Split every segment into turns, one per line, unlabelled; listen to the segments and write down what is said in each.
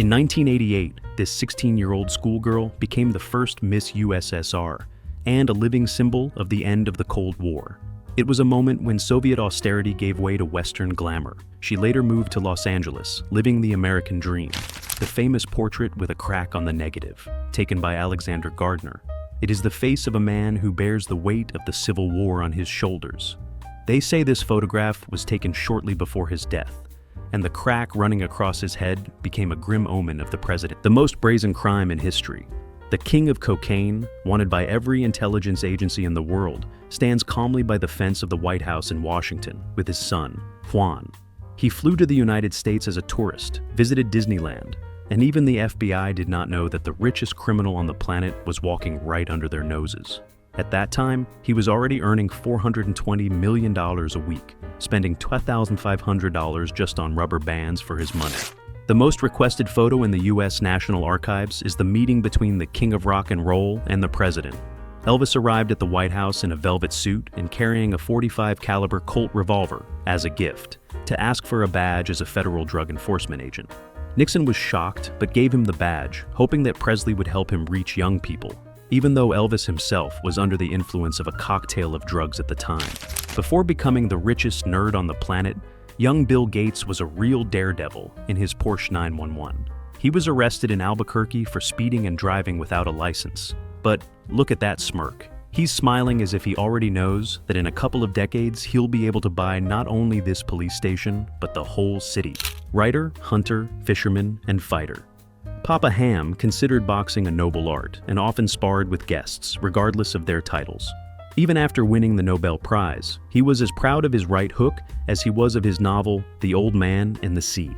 In 1988, this 16-year-old schoolgirl became the first Miss USSR and a living symbol of the end of the Cold War. It was a moment when Soviet austerity gave way to Western glamour. She later moved to Los Angeles, living the American dream. The famous portrait with a crack on the negative, taken by Alexander Gardner. It is the face of a man who bears the weight of the Civil War on his shoulders. They say this photograph was taken shortly before his death, and the crack running across his head became a grim omen of the president. The most brazen crime in history. The king of cocaine, wanted by every intelligence agency in the world, stands calmly by the fence of the White House in Washington with his son, Juan. He flew to the United States as a tourist, visited Disneyland, and even the FBI did not know that the richest criminal on the planet was walking right under their noses. At that time, he was already earning $420 million a week, spending $12,500 just on rubber bands for his money. The most requested photo in the U.S. National Archives is the meeting between the king of rock and roll and the president. Elvis arrived at the White House in a velvet suit and carrying a .45 caliber Colt revolver as a gift to ask for a badge as a federal drug enforcement agent. Nixon was shocked but gave him the badge, hoping that Presley would help him reach young people, even though Elvis himself was under the influence of a cocktail of drugs at the time. Before becoming the richest nerd on the planet, young Bill Gates was a real daredevil in his Porsche 911. He was arrested in Albuquerque for speeding and driving without a license. But look at that smirk. He's smiling as if he already knows that in a couple of decades he'll be able to buy not only this police station, but the whole city. Writer, hunter, fisherman, and fighter. Papa Ham considered boxing a noble art and often sparred with guests, regardless of their titles. Even after winning the Nobel Prize, he was as proud of his right hook as he was of his novel, The Old Man and the Sea.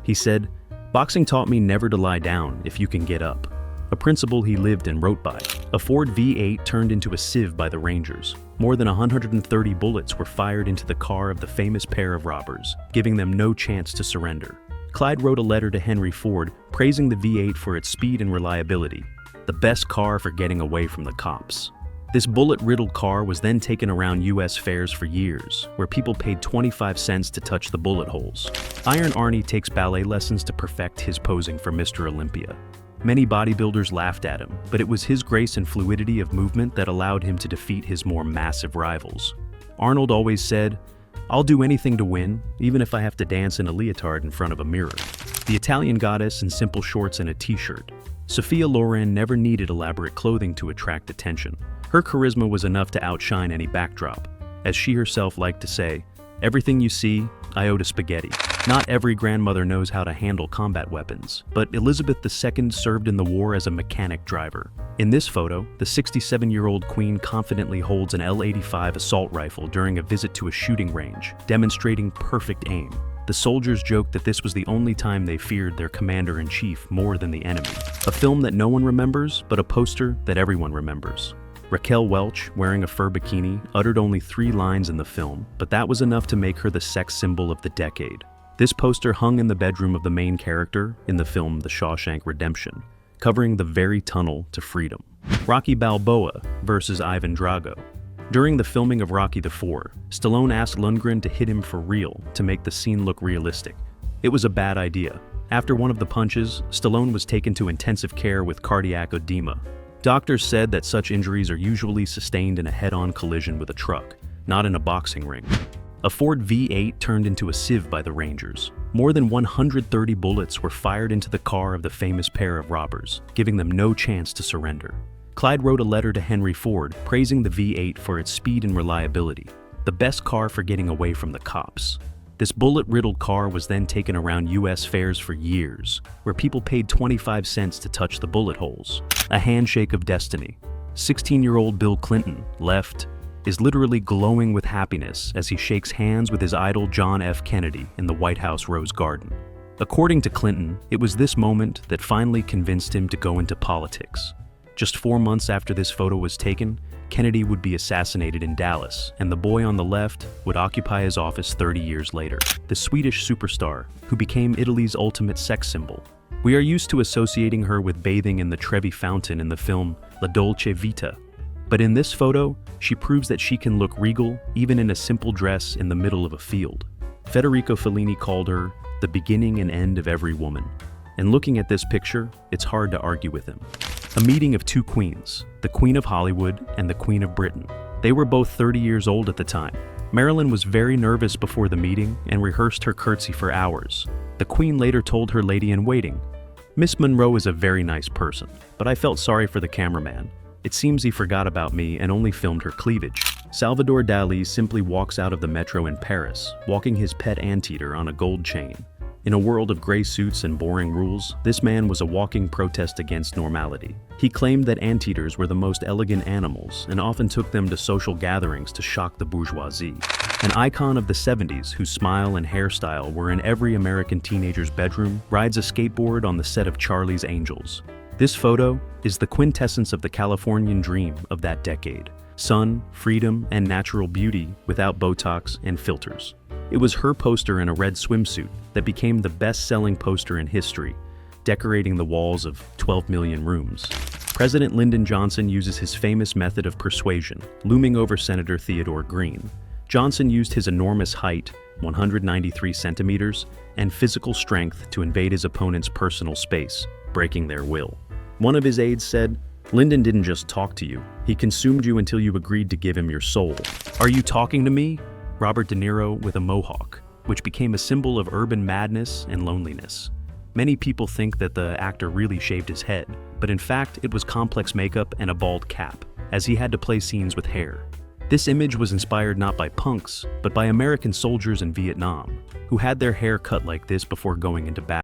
He said, "Boxing taught me never to lie down if you can get up," a principle he lived and wrote by. A Ford V8 turned into a sieve by the Rangers. More than 130 bullets were fired into the car of the famous pair of robbers, giving them no chance to surrender. Clyde wrote a letter to Henry Ford praising the V8 for its speed and reliability, the best car for getting away from the cops. This bullet-riddled car was then taken around U.S. fairs for years, where people paid 25 cents to touch the bullet holes. Iron Arnie takes ballet lessons to perfect his posing for Mr. Olympia. Many bodybuilders laughed at him, but it was his grace and fluidity of movement that allowed him to defeat his more massive rivals. Arnold always said, "I'll do anything to win, even if I have to dance in a leotard in front of a mirror." The Italian goddess in simple shorts and a t-shirt. Sophia Loren never needed elaborate clothing to attract attention. Her charisma was enough to outshine any backdrop. As she herself liked to say, "Everything you see, I owe to spaghetti." Not every grandmother knows how to handle combat weapons, but Elizabeth II served in the war as a mechanic driver. In this photo, the 67-year-old queen confidently holds an L-85 assault rifle during a visit to a shooting range, demonstrating perfect aim. The soldiers joked that this was the only time they feared their commander-in-chief more than the enemy. A film that no one remembers, but a poster that everyone remembers. Raquel Welch, wearing a fur bikini, uttered only 3 lines in the film, but that was enough to make her the sex symbol of the decade. This poster hung in the bedroom of the main character in the film The Shawshank Redemption, covering the very tunnel to freedom. Rocky Balboa versus Ivan Drago. During the filming of Rocky IV, Stallone asked Lundgren to hit him for real to make the scene look realistic. It was a bad idea. After one of the punches, Stallone was taken to intensive care with cardiac edema. Doctors said that such injuries are usually sustained in a head-on collision with a truck, not in a boxing ring. A Ford V8 turned into a sieve by the Rangers. More than 130 bullets were fired into the car of the famous pair of robbers, giving them no chance to surrender. Clyde wrote a letter to Henry Ford praising the V8 for its speed and reliability, the best car for getting away from the cops. This bullet-riddled car was then taken around U.S. fairs for years, where people paid 25 cents to touch the bullet holes. A handshake of destiny. 16-year-old Bill Clinton, left, is literally glowing with happiness as he shakes hands with his idol John F. Kennedy in the White House Rose Garden. According to Clinton, it was this moment that finally convinced him to go into politics. Just 4 months after this photo was taken, Kennedy would be assassinated in Dallas, and the boy on the left would occupy his office 30 years later. The Swedish superstar, who became Italy's ultimate sex symbol. We are used to associating her with bathing in the Trevi Fountain in the film La Dolce Vita. But in this photo, she proves that she can look regal even in a simple dress in the middle of a field. Federico Fellini called her the beginning and end of every woman. And looking at this picture, it's hard to argue with him. A meeting of two queens, the Queen of Hollywood and the Queen of Britain. They were both 30 years old at the time. Marilyn was very nervous before the meeting and rehearsed her curtsy for hours. The Queen later told her lady-in-waiting, "Miss Monroe is a very nice person, but I felt sorry for the cameraman. It seems he forgot about me and only filmed her cleavage." Salvador Dali simply walks out of the metro in Paris, walking his pet anteater on a gold chain. In a world of gray suits and boring rules, this man was a walking protest against normality. He claimed that anteaters were the most elegant animals and often took them to social gatherings to shock the bourgeoisie. An icon of the 70s whose smile and hairstyle were in every American teenager's bedroom, rides a skateboard on the set of Charlie's Angels. This photo is the quintessence of the Californian dream of that decade. Sun, freedom, and natural beauty without Botox and filters. It was her poster in a red swimsuit that became the best-selling poster in history, decorating the walls of 12 million rooms. President Lyndon Johnson uses his famous method of persuasion, looming over Senator Theodore Green. Johnson used his enormous height, 193 centimeters, and physical strength to invade his opponent's personal space, breaking their will. One of his aides said, "Lyndon didn't just talk to you, he consumed you until you agreed to give him your soul." "Are you talking to me?" Robert De Niro with a mohawk, which became a symbol of urban madness and loneliness. Many people think that the actor really shaved his head, but in fact it was complex makeup and a bald cap, as he had to play scenes with hair. This image was inspired not by punks, but by American soldiers in Vietnam, who had their hair cut like this before going into battle.